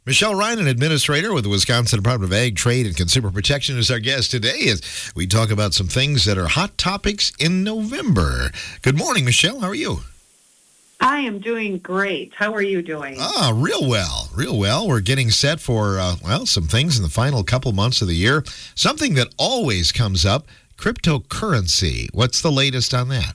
Michelle Reinen, administrator with the Wisconsin Department of Ag, Trade, and Consumer Protection, is our guest today as we talk about some things that are hot topics in November. Good morning, Michelle. How are you? I am doing great. How are you doing? Real well. We're getting set for, some things in the final couple months of the year. Something that always comes up, cryptocurrency. What's the latest on that?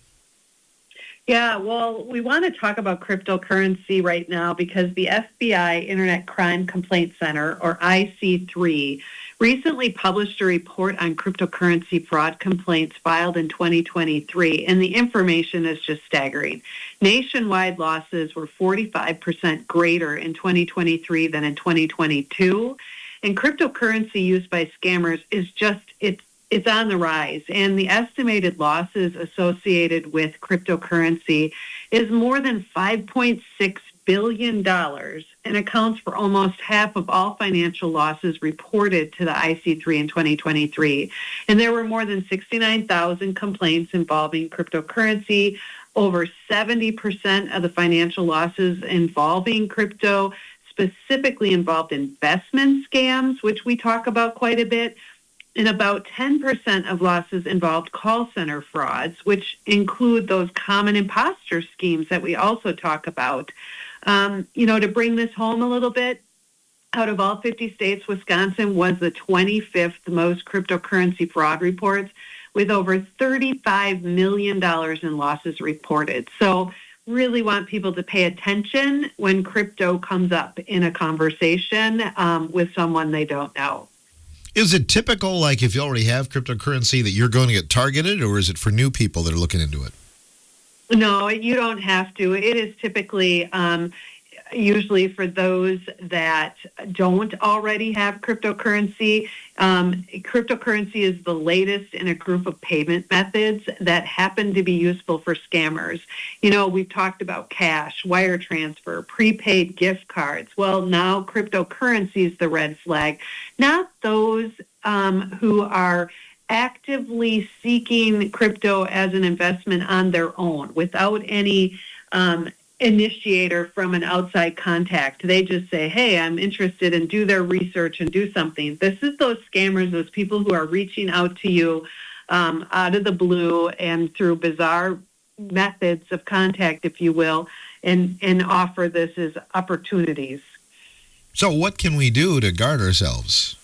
Yeah, well, we want to talk about cryptocurrency right now because the FBI Internet Crime Complaint Center, or IC3, recently published a report on cryptocurrency fraud complaints filed in 2023, and the information is just staggering. Nationwide losses were 45% greater in 2023 than in 2022, and cryptocurrency used by scammers is it's on the rise, and the estimated losses associated with cryptocurrency is more than $5.6 billion and accounts for almost half of all financial losses reported to the IC3 in 2023. And there were more than 69,000 complaints involving cryptocurrency. Over 70% of the financial losses involving crypto specifically involved investment scams, which we talk about quite a bit. And about 10% of losses involved call center frauds, which include those common imposter schemes that we also talk about. To bring this home a little bit, out of all 50 states, Wisconsin was the 25th most cryptocurrency fraud reports, with over $35 million in losses reported. So really want people to pay attention when crypto comes up in a conversation with someone they don't know. Is it typical, like if you already have cryptocurrency, that you're going to get targeted, or is it for new people that are looking into it? No, you don't have to. It is typically usually for those that don't already have cryptocurrency. Cryptocurrency is the latest in a group of payment methods that happen to be useful for scammers. We've talked about cash, wire transfer, prepaid gift cards. Well, now cryptocurrency is the red flag. Not those who are actively seeking crypto as an investment on their own without any initiator from an outside contact. They just say, hey, I'm interested, and do their research and do something. This is those scammers, those people who are reaching out to you out of the blue and through bizarre methods of contact, if you will, and offer this as opportunities. So what can we do to guard ourselves?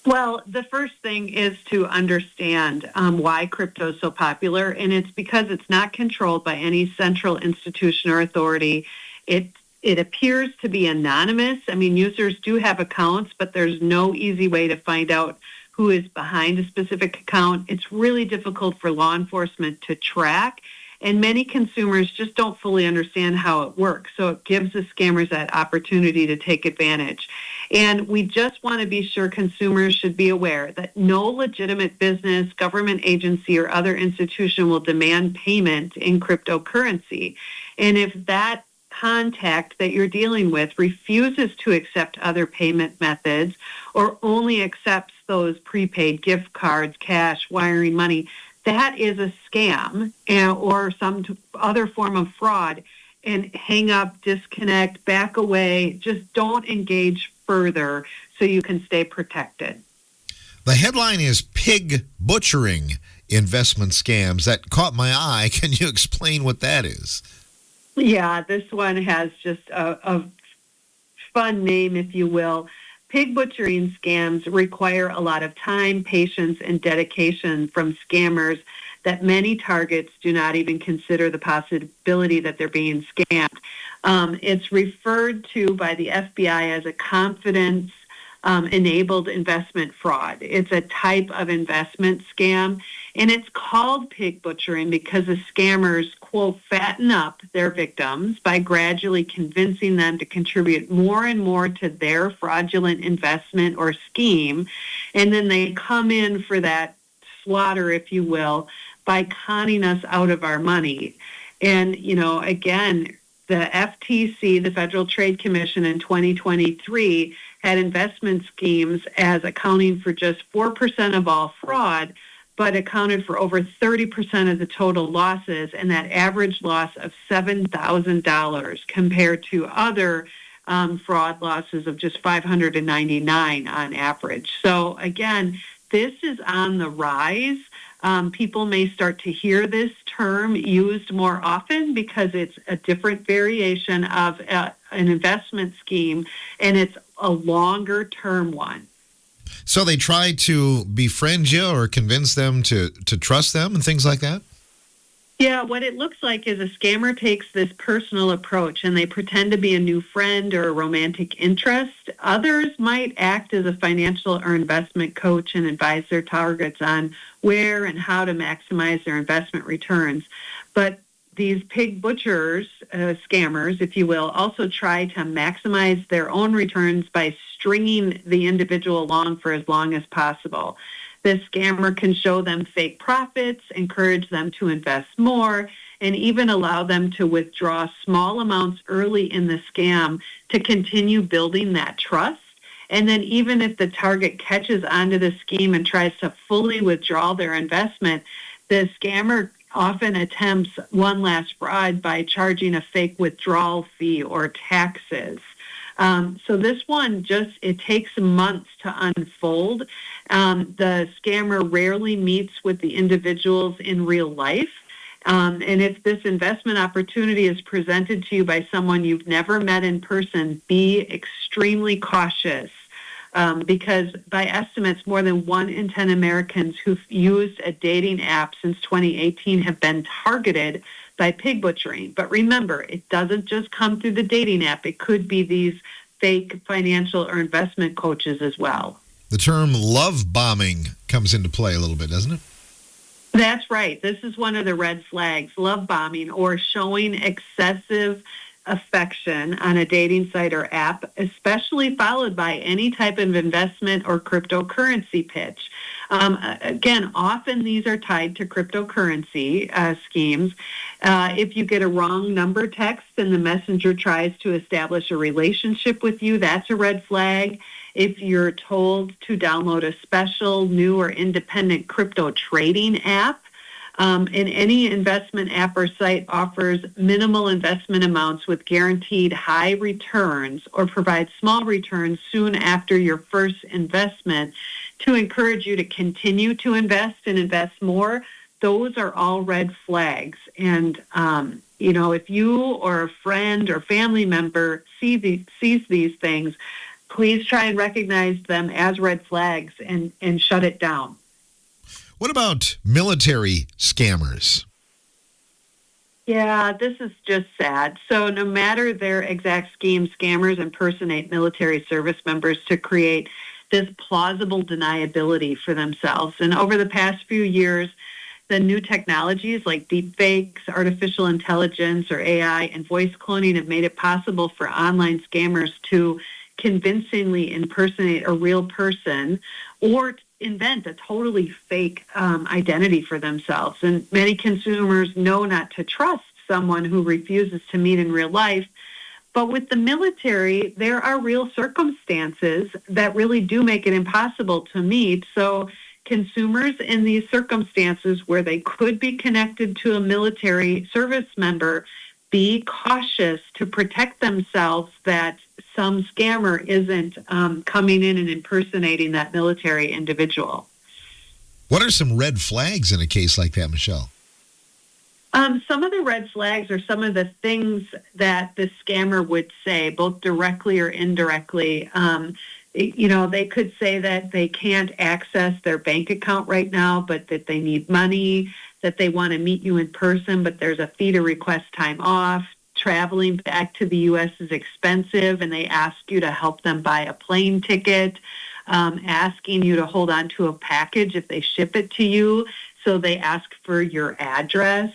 Well, the first thing is to understand why crypto is so popular, and it's because it's not controlled by any central institution or authority. It appears to be anonymous. I mean, users do have accounts, but there's no easy way to find out who is behind a specific account. It's really difficult for law enforcement to track, and many consumers just don't fully understand how it works. So it gives the scammers that opportunity to take advantage. And we just want to be sure consumers should be aware that no legitimate business, government agency, or other institution will demand payment in cryptocurrency. And if that contact that you're dealing with refuses to accept other payment methods or only accepts those prepaid gift cards, cash, wiring money, that is a scam or some other form of fraud. And hang up, disconnect, back away. Just don't engage further so you can stay protected. The headline is Pig Butchering Investment Scams. That caught my eye. Can you explain what that is? Yeah, this one has just a fun name, if you will. Pig butchering scams require a lot of time, patience, and dedication from scammers that many targets do not even consider the possibility that they're being scammed. It's referred to by the FBI as a confidence-enabled investment fraud. It's a type of investment scam, and it's called pig butchering because the scammers, quote, fatten up their victims by gradually convincing them to contribute more and more to their fraudulent investment or scheme, and then they come in for that slaughter, if you will, by conning us out of our money. And, again, the FTC, the Federal Trade Commission in 2023, had investment schemes as accounting for just 4% of all fraud, but accounted for over 30% of the total losses, and that average loss of $7,000 compared to other fraud losses of just $599 on average. So again, this is on the rise. People may start to hear this term used more often because it's a different variation of an investment scheme, and it's a longer-term one. So they try to befriend you or convince them to trust them and things like that? Yeah, what it looks like is a scammer takes this personal approach and they pretend to be a new friend or a romantic interest. Others might act as a financial or investment coach and advise their targets on where and how to maximize their investment returns. But these pig butchers, scammers, if you will, also try to maximize their own returns by stringing the individual along for as long as possible. This scammer can show them fake profits, encourage them to invest more, and even allow them to withdraw small amounts early in the scam to continue building that trust. And then even if the target catches onto the scheme and tries to fully withdraw their investment, the scammer often attempts one last fraud by charging a fake withdrawal fee or taxes. So this one it takes months to unfold. The scammer rarely meets with the individuals in real life. And if this investment opportunity is presented to you by someone you've never met in person, be extremely cautious. Because by estimates, more than 1 in 10 Americans who've used a dating app since 2018 have been targeted by pig butchering. But remember, it doesn't just come through the dating app. It could be these fake financial or investment coaches as well. The term love bombing comes into play a little bit, doesn't it? That's right. This is one of the red flags, love bombing, or showing excessive affection on a dating site or app, especially followed by any type of investment or cryptocurrency pitch. Again, often these are tied to cryptocurrency schemes. If you get a wrong number text and the messenger tries to establish a relationship with you, that's a red flag. If you're told to download a special, new, or independent crypto trading app, and any investment app or site offers minimal investment amounts with guaranteed high returns or provides small returns soon after your first investment to encourage you to continue to invest and invest more, those are all red flags. And, if you or a friend or family member sees these things, please try and recognize them as red flags and shut it down. What about military scammers? Yeah, this is just sad. So no matter their exact scheme, scammers impersonate military service members to create this plausible deniability for themselves. And over the past few years, the new technologies like deepfakes, artificial intelligence, or AI, and voice cloning have made it possible for online scammers to convincingly impersonate a real person or invent a totally fake identity for themselves. And many consumers know not to trust someone who refuses to meet in real life. But with the military, there are real circumstances that really do make it impossible to meet. So consumers in these circumstances where they could be connected to a military service member, be cautious to protect themselves that some scammer isn't coming in and impersonating that military individual. What are some red flags in a case like that, Michelle? Some of the red flags are some of the things that the scammer would say, both directly or indirectly. They could say that they can't access their bank account right now, but that they need money, that they want to meet you in person, but there's a fee to request time off. Traveling back to the U.S. is expensive, and they ask you to help them buy a plane ticket, asking you to hold on to a package if they ship it to you. So they ask for your address,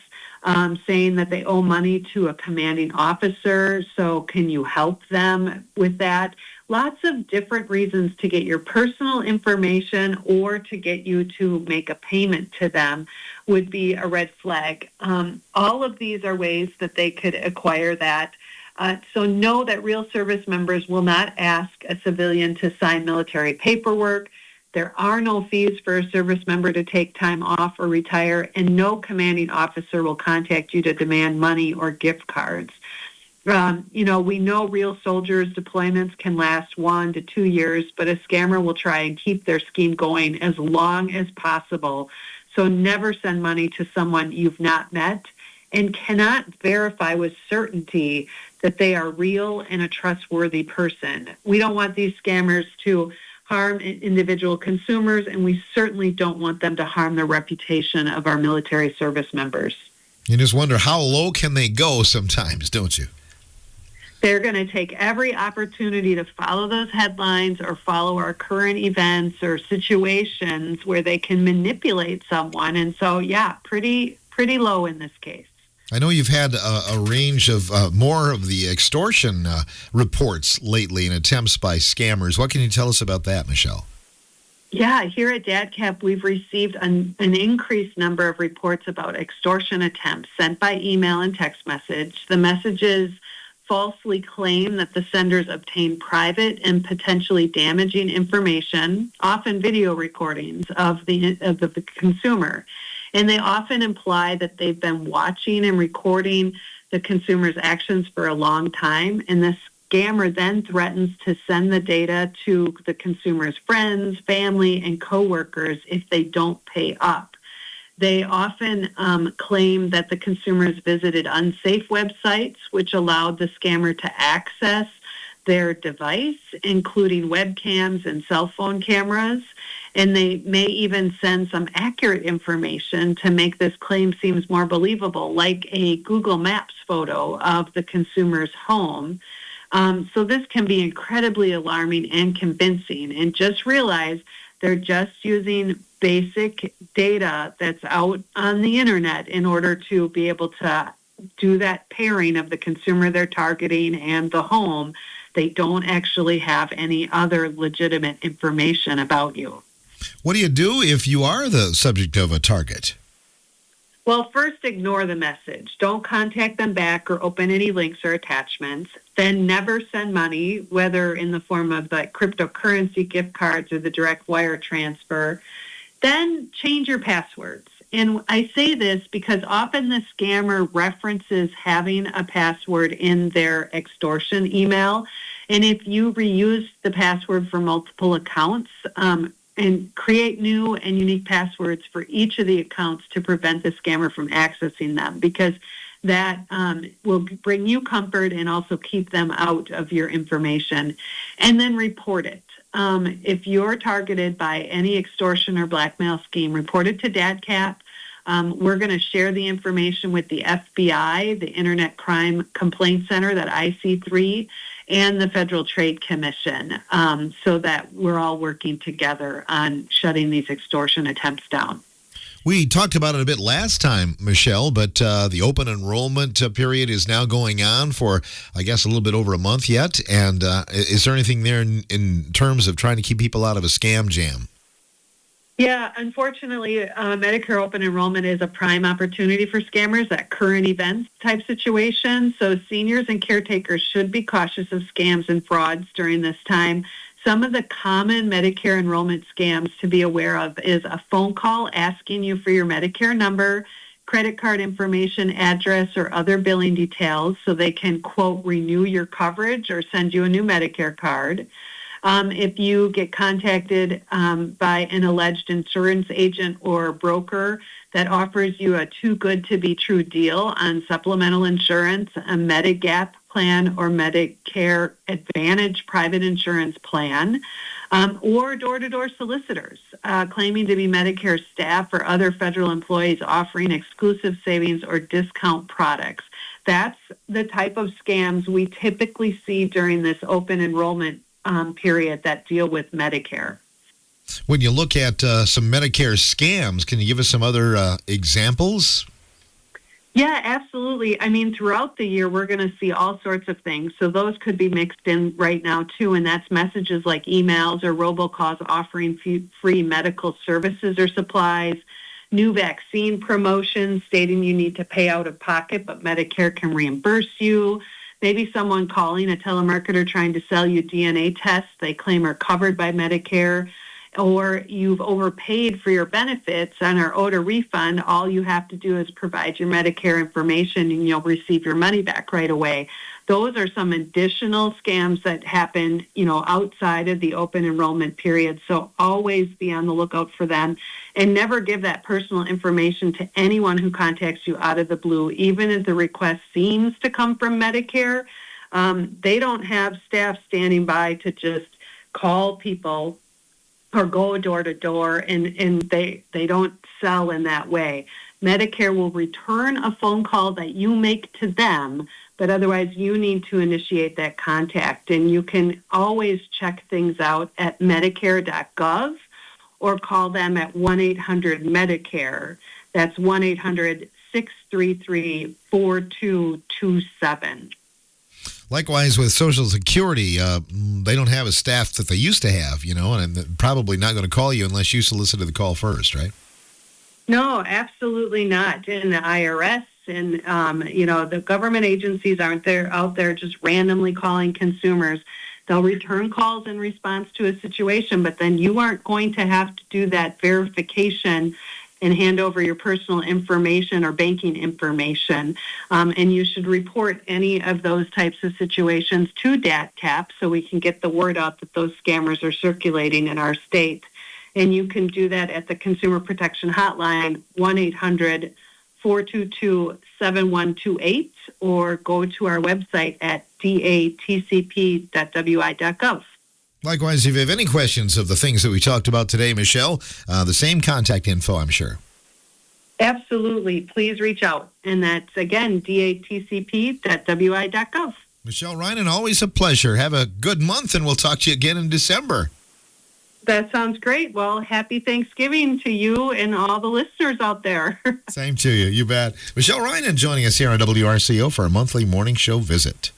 saying that they owe money to a commanding officer. So can you help them with that? Lots of different reasons to get your personal information or to get you to make a payment to them would be a red flag. All of these are ways that they could acquire that. So know that real service members will not ask a civilian to sign military paperwork. There are no fees for a service member to take time off or retire, and no commanding officer will contact you to demand money or gift cards. We know real soldiers' deployments can last 1 to 2 years, but a scammer will try and keep their scheme going as long as possible. So never send money to someone you've not met and cannot verify with certainty that they are real and a trustworthy person. We don't want these scammers to harm individual consumers, and we certainly don't want them to harm the reputation of our military service members. You just wonder how low can they go sometimes, don't you? They're going to take every opportunity to follow those headlines or follow our current events or situations where they can manipulate someone. And so, pretty low in this case. I know you've had a range of more of the extortion reports lately and attempts by scammers. What can you tell us about that, Michelle? Yeah, here at DadCap, we've received an increased number of reports about extortion attempts sent by email and text message. The messages falsely claim that the senders obtain private and potentially damaging information, often video recordings of the consumer. And they often imply that they've been watching and recording the consumer's actions for a long time. And the scammer then threatens to send the data to the consumer's friends, family, and coworkers if they don't pay up. They often claim that the consumers visited unsafe websites, which allowed the scammer to access their device, including webcams and cell phone cameras. And they may even send some accurate information to make this claim seem more believable, like a Google Maps photo of the consumer's home. So this can be incredibly alarming and convincing. And just realize they're just using basic data that's out on the internet in order to be able to do that pairing of the consumer they're targeting and the home. They don't actually have any other legitimate information about you. What do you do if you are the subject of a target? Well, first, ignore the message. Don't contact them back or open any links or attachments. Then never send money, whether in the form of like cryptocurrency gift cards or the direct wire transfer. Then change your passwords. And I say this because often the scammer references having a password in their extortion email. And if you reuse the password for multiple accounts, and create new and unique passwords for each of the accounts to prevent the scammer from accessing them, because that will bring you comfort and also keep them out of your information. And then report it. If you're targeted by any extortion or blackmail scheme, report it to DadCap. We're going to share the information with the FBI, the Internet Crime Complaint Center, that IC3, and the Federal Trade Commission, so that we're all working together on shutting these extortion attempts down. We talked about it a bit last time, Michelle, but the open enrollment period is now going on for, I guess, a little bit over a month yet. And is there anything there in terms of trying to keep people out of a scam jam? Yeah, unfortunately, Medicare open enrollment is a prime opportunity for scammers, that current events type situation. So seniors and caretakers should be cautious of scams and frauds during this time. Some of the common Medicare enrollment scams to be aware of is a phone call asking you for your Medicare number, credit card information, address, or other billing details so they can, quote, renew your coverage or send you a new Medicare card. If you get contacted by an alleged insurance agent or broker that offers you a too good to be true deal on supplemental insurance, a Medigap plan or Medicare Advantage private insurance plan, or door-to-door solicitors claiming to be Medicare staff or other federal employees offering exclusive savings or discount products. That's the type of scams we typically see during this open enrollment period that deal with Medicare. When you look at some Medicare scams, can you give us some other examples? Yeah, absolutely. I mean, throughout the year, we're going to see all sorts of things. So those could be mixed in right now, too. And that's messages like emails or robocalls offering free medical services or supplies, new vaccine promotions stating you need to pay out of pocket, but Medicare can reimburse you. maybe someone calling, a telemarketer trying to sell you DNA tests they claim are covered by Medicare, or you've overpaid for your benefits and are owed a refund. All you have to do is provide your Medicare information and you'll receive your money back right away. Those are some additional scams that happen, outside of the open enrollment period. So always be on the lookout for them, and never give that personal information to anyone who contacts you out of the blue, even if the request seems to come from Medicare. They don't have staff standing by to just call people or go door to door, and they don't sell in that way. Medicare will return a phone call that you make to them, but otherwise you need to initiate that contact. And you can always check things out at medicare.gov or call them at 1-800-MEDICARE. That's 1-800-633-4227. Likewise with Social Security, they don't have a staff that they used to have, and they're probably not going to call you unless you solicited the call first, right? No, absolutely not. And the IRS and, the government agencies aren't out there just randomly calling consumers. They'll return calls in response to a situation, but then you aren't going to have to do that verification and hand over your personal information or banking information. And you should report any of those types of situations to DATCAP so we can get the word out that those scammers are circulating in our state. And you can do that at the Consumer Protection Hotline, 1-800-422-7128, or go to our website at datcp.wi.gov. Likewise, if you have any questions of the things that we talked about today, Michelle, the same contact info, I'm sure. Absolutely. Please reach out. And that's, again, datcp.wi.gov. Michelle Reinen, always a pleasure. Have a good month, and we'll talk to you again in December. That sounds great. Well, happy Thanksgiving to you and all the listeners out there. Same to you. You bet. Michelle Reinen joining us here on WRCO for our monthly morning show visit.